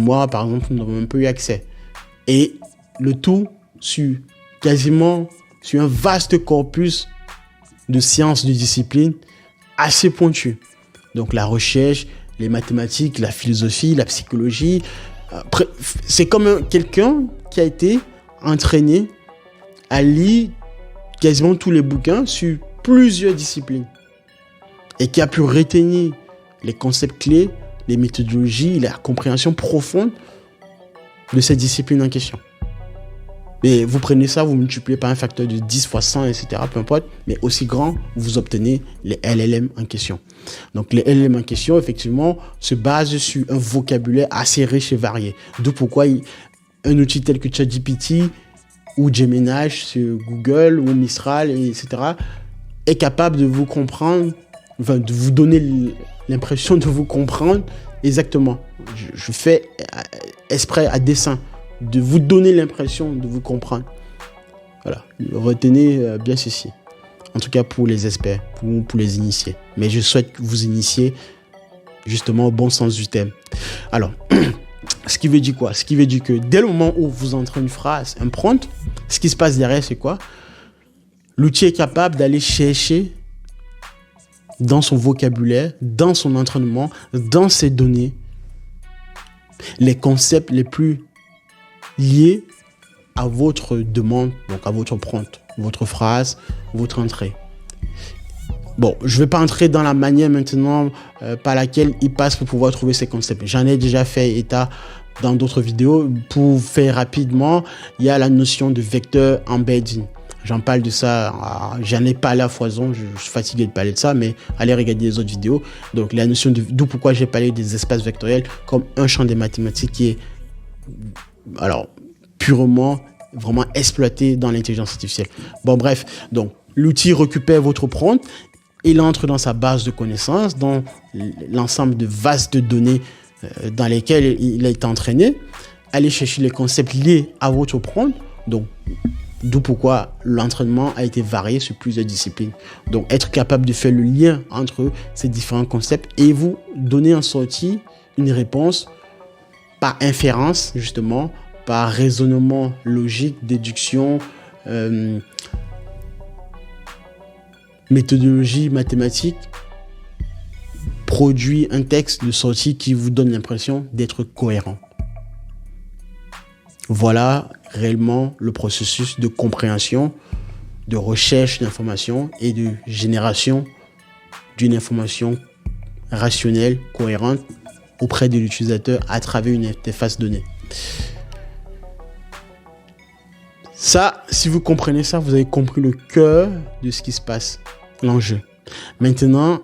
Moi, par exemple, nous n'avons même pas eu accès. Et le tout sur un vaste corpus de sciences, de disciplines assez pointues. Donc la recherche, les mathématiques, la philosophie, la psychologie. C'est comme quelqu'un qui a été entraîné à lire quasiment tous les bouquins sur plusieurs disciplines et qui a pu retenir les concepts clés, les méthodologies, la compréhension profonde de cette discipline en question. Et vous prenez ça, vous multipliez par un facteur de 10 fois 100, etc., peu importe, mais aussi grand, vous obtenez les LLM en question. Donc les LLM en question, effectivement, se basent sur un vocabulaire assez riche et varié. D'où pourquoi un outil tel que ChatGPT ou Gemini sur Google ou Mistral, etc., est capable de vous comprendre, enfin, de vous donner l'impression de vous comprendre exactement. Je fais exprès à dessein de vous donner l'impression de vous comprendre. Voilà, retenez bien ceci. En tout cas pour les experts, pour les initiés. Mais je souhaite que vous initiez justement au bon sens du thème. Alors, ce qui veut dire quoi? Ce qui veut dire que dès le moment où vous entrez une phrase, un prompt, ce qui se passe derrière, c'est quoi? L'outil est capable d'aller chercher dans son vocabulaire, dans son entraînement, dans ses données, les concepts les plus liés à votre demande, donc à votre prompt, votre phrase, votre entrée. Bon, je ne vais pas entrer dans la manière maintenant par laquelle il passe pour pouvoir trouver ces concepts. J'en ai déjà fait état dans d'autres vidéos. Pour faire rapidement, il y a la notion de vecteur embedding. J'en parle de ça, j'en ai parlé à foison, je suis fatigué de parler de ça, mais allez regarder les autres vidéos. Donc la notion de, d'où pourquoi j'ai parlé des espaces vectoriels comme un champ des mathématiques qui est alors purement vraiment exploité dans l'intelligence artificielle. Bon bref, donc l'outil récupère votre prompt, il entre dans sa base de connaissances, dans l'ensemble de vastes données dans lesquelles il a été entraîné, allez chercher les concepts liés à votre prompt, donc d'où pourquoi l'entraînement a été varié sur plusieurs disciplines. Donc, être capable de faire le lien entre ces différents concepts et vous donner en sortie une réponse par inférence, justement, par raisonnement logique, déduction, méthodologie mathématique, produit un texte de sortie qui vous donne l'impression d'être cohérent. Voilà réellement le processus de compréhension, de recherche d'informations et de génération d'une information rationnelle, cohérente auprès de l'utilisateur à travers une interface donnée. Ça, si vous comprenez ça, vous avez compris le cœur de ce qui se passe, l'enjeu. Maintenant,